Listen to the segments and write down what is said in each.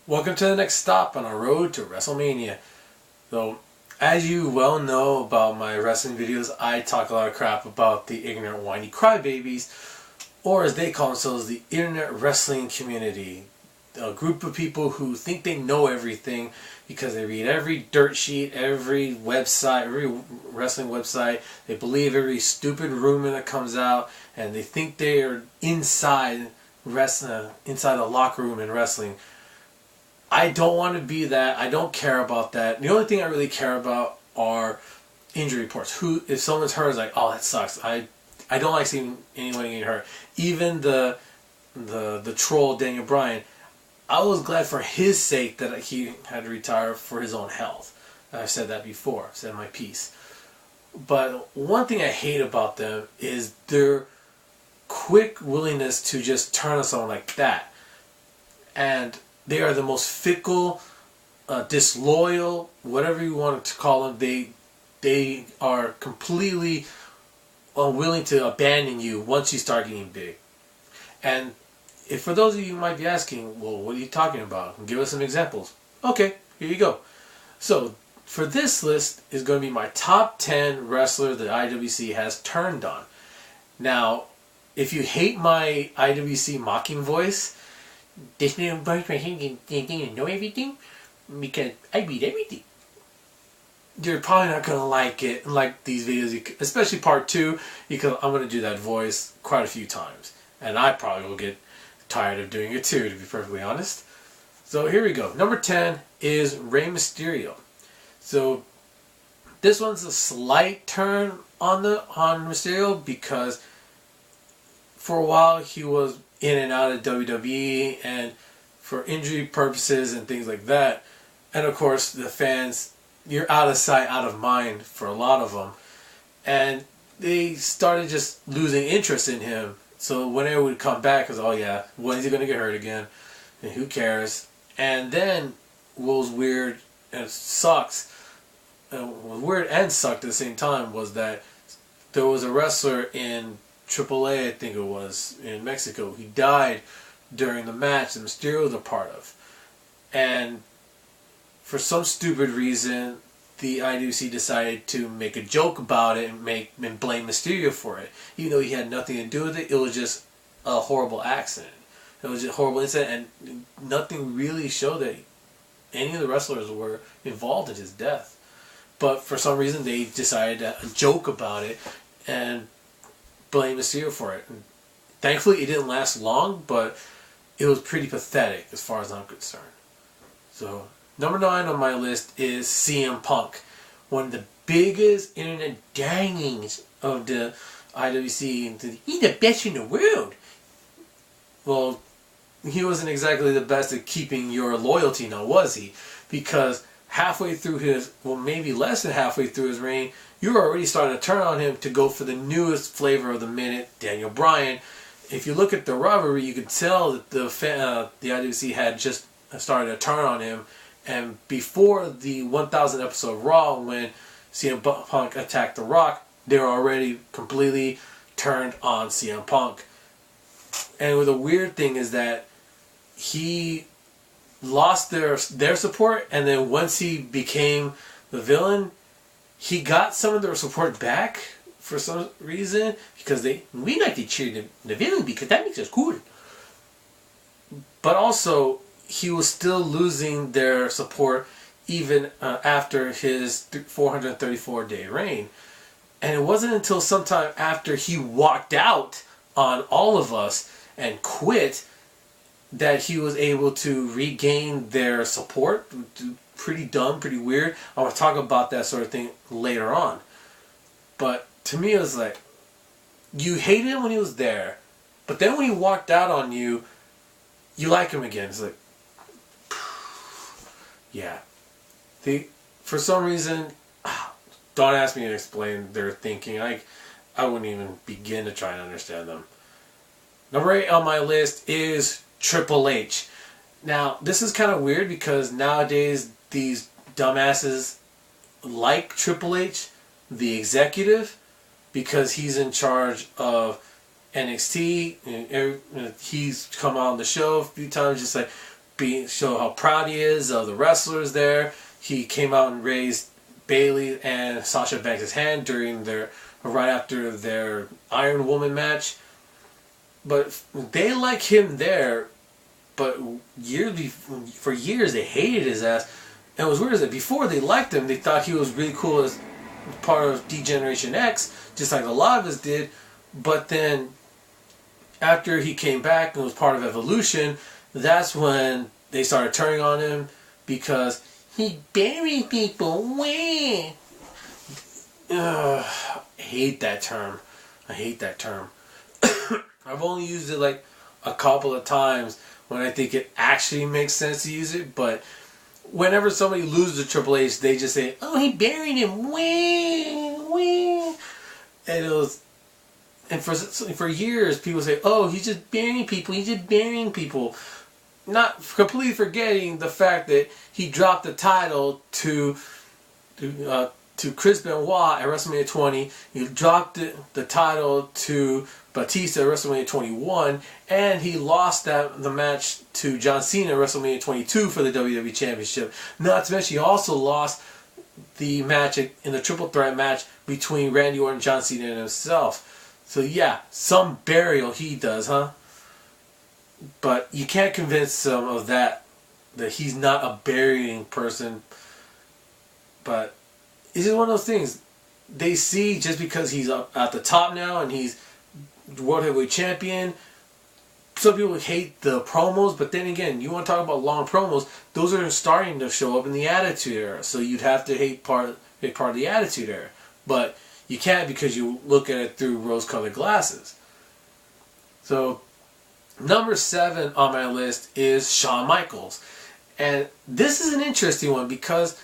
Welcome to the next stop on our road to WrestleMania. So, as you well know about my wrestling videos, I talk a lot of crap about the ignorant whiny crybabies, or as they call themselves, the internet wrestling community. A group of people who think they know everything because they read every dirt sheet, every website, every wrestling website. They believe every stupid rumor that comes out, and they think they are inside wrestling, inside the locker room in wrestling. I don't want to be that. I don't care about that. The only thing I really care about are injury reports. If someone's hurt, it's like, oh, that sucks. I don't like seeing anyone getting hurt. Even the troll Daniel Bryan, I was glad for his sake that he had to retire for his own health. I've said that before. I've said my piece. But one thing I hate about them is their quick willingness to just turn on someone like that. And they are the most fickle, disloyal, whatever you want to call them. They are completely unwilling to abandon you once you start getting big. And if for those of you who might be asking, well, what are you talking about? Give us some examples. Okay, here you go. So for this list is going to be my top 10 wrestlers that IWC has turned on. Now, if you hate my IWC mocking voice, this little voice right here didn't know everything because I read everything. You're probably not going to like these videos, especially part 2, because I'm going to do that voice quite a few times. And I probably will get tired of doing it too, to be perfectly honest. So here we go. Number 10 is Rey Mysterio. So this one's a slight turn on Mysterio because for a while he was in and out of WWE and for injury purposes and things like that. And of course the fans, you're out of sight, out of mind for a lot of them. And they started just losing interest in him. So whenever he would come back, it was, oh yeah, when is he going to get hurt again? And who cares? And then what was weird and sucks, what was weird and sucked at the same time, was that there was a wrestler in AAA, I think it was, in Mexico. He died during the match that Mysterio was a part of. And for some stupid reason, the IWC decided to make a joke about it and blame Mysterio for it. Even though he had nothing to do with it, it was just a horrible accident. It was just a horrible incident, and nothing really showed that any of the wrestlers were involved in his death. But for some reason, they decided to joke about it and blame Mysterio for it. And thankfully, it didn't last long, but it was pretty pathetic as far as I'm concerned. So number 9 on my list is CM Punk, one of the biggest internet darlings of the IWC. He's the best in the world. Well, he wasn't exactly the best at keeping your loyalty, now was he? Because halfway through maybe less than halfway through his reign, you were already starting to turn on him to go for the newest flavor of the minute, Daniel Bryan. If you look at the rivalry, you could tell that the IWC had just started to turn on him. And before the 1000 episode of Raw, when CM Punk attacked The Rock, they were already completely turned on CM Punk. And the weird thing is that he lost their support, and then once he became the villain, he got some of their support back for some reason, because we like to cheer the villain because that makes us cool. But also, he was still losing their support even after his 434-day reign. And it wasn't until sometime after he walked out on all of us and quit that he was able to regain their support. Pretty dumb, pretty weird. I want to talk about that sort of thing later on. But to me, it was like, you hated him when he was there, but then when he walked out on you, you like him again. It's like, yeah. For some reason, don't ask me to explain their thinking. I wouldn't even begin to try and understand them. Number 8 on my list is Triple H. Now, this is kind of weird because nowadays these dumbasses like Triple H, the executive, because he's in charge of NXT. And he's come on the show a few times, just like, show how proud he is of the wrestlers there. He came out and raised Bayley and Sasha Banks' hand during right after their Iron Woman match. But they like him there, but for years they hated his ass. And it was weird that before they liked him, they thought he was really cool as part of D-Generation X, just like a lot of us did. But then after he came back and was part of Evolution, that's when they started turning on him because he buried people. Wah. I hate that term. I've only used it like a couple of times when I think it actually makes sense to use it, but whenever somebody loses to Triple H, they just say, "Oh, he buried him." Wah. And for years, people say, "Oh, he's just burying people. He's just burying people," not completely forgetting the fact that he dropped the title to Chris Benoit at WrestleMania 20. He dropped the title to Batista at WrestleMania 21, and he lost the match to John Cena at WrestleMania 22 for the WWE Championship. Not to mention, he also lost the match in the triple threat match between Randy Orton, John Cena, and himself. So yeah, some burial he does, huh? But you can't convince him of that he's not a burying person. But it's just one of those things. They see just because he's up at the top now and he's World Heavyweight Champion, some people hate the promos, but then again, you want to talk about long promos, those are starting to show up in the Attitude Era. So you'd have to hate part of the Attitude Era. But you can't because you look at it through rose-colored glasses. So, number 7 on my list is Shawn Michaels. And this is an interesting one because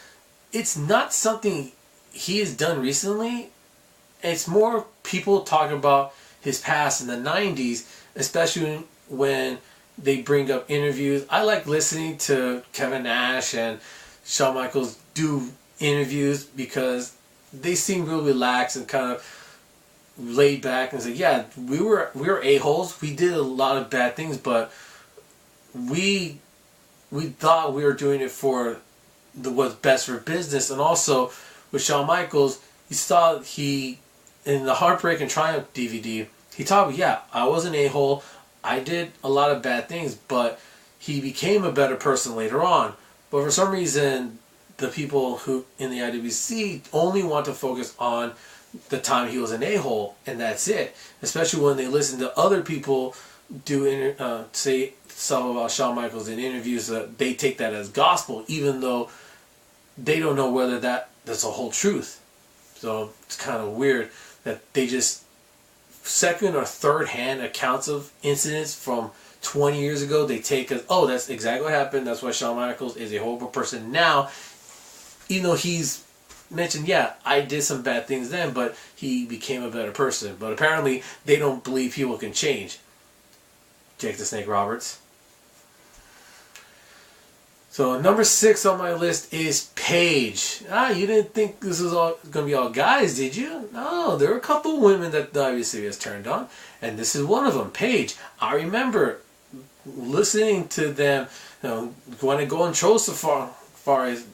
it's not something he has done recently. It's more people talking about his past in the 90s, especially when they bring up interviews. I like listening to Kevin Nash and Shawn Michaels do interviews because they seem real relaxed and kind of laid back and say, yeah, we were a-holes. We did a lot of bad things, but we thought we were doing it for what's best for business. And also with Shawn Michaels, you saw in the Heartbreak and Triumph DVD, he talked about, yeah, I was an a-hole. I did a lot of bad things, but he became a better person later on. But for some reason, the people who in the IWC only want to focus on the time he was an a-hole, and that's it. Especially when they listen to other people say stuff about Shawn Michaels in interviews, they take that as gospel, even though they don't know whether that's the whole truth. So it's kind of weird that they just second or third hand accounts of incidents from 20 years ago, they take as, oh, that's exactly what happened. That's why Shawn Michaels is a horrible person now. Even though he's mentioned, yeah, I did some bad things then, but he became a better person. But apparently, they don't believe people can change. Jake the Snake Roberts. So number 6 on my list is Paige. You didn't think this was all going to be all guys, did you? No, there are a couple women that the IWC has turned on, and this is one of them, Paige. I remember listening to them, when I go on shows so far as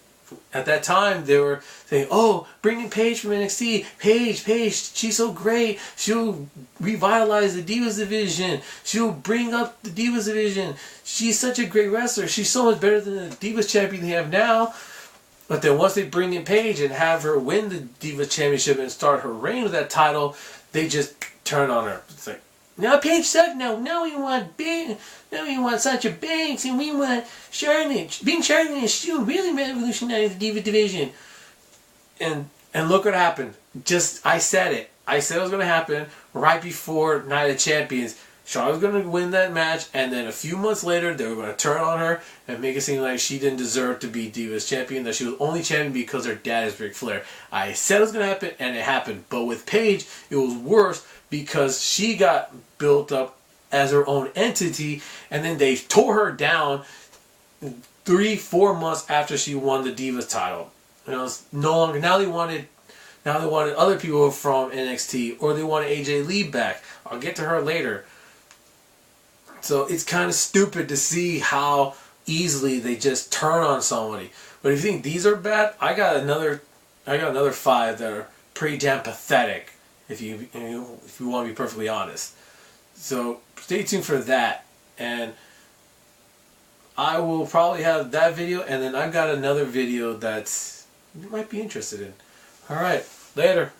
at that time, they were saying, oh, bring in Paige from NXT. Paige, she's so great. She'll revitalize the Divas division. She'll bring up the Divas division. She's such a great wrestler. She's so much better than the Divas champion they have now. But then once they bring in Paige and have her win the Divas championship and start her reign with that title, they just turn on her. It's like, now Paige sucks. Now we want Sasha Banks, and we want Charlotte. Being Charlotte and Stu really revolutionized the Diva division. And look what happened. I said it. I said it was going to happen right before Night of Champions. Charlotte was going to win that match, and then a few months later, they were going to turn on her and make it seem like she didn't deserve to be Divas champion, that she was only champion because her dad is Ric Flair. I said it was going to happen, and it happened. But with Paige, it was worse because she got built up as her own entity, and then they tore her down 3-4 months after she won the Divas title. It's no longer. Now they wanted other people from NXT, or they wanted AJ Lee back. I'll get to her later. So it's kind of stupid to see how easily they just turn on somebody. But if you think these are bad, I got another 5 that are pretty damn pathetic. If you want to be perfectly honest. So stay tuned for that, and I will probably have that video, and then I've got another video that's you might be interested in. All right, later.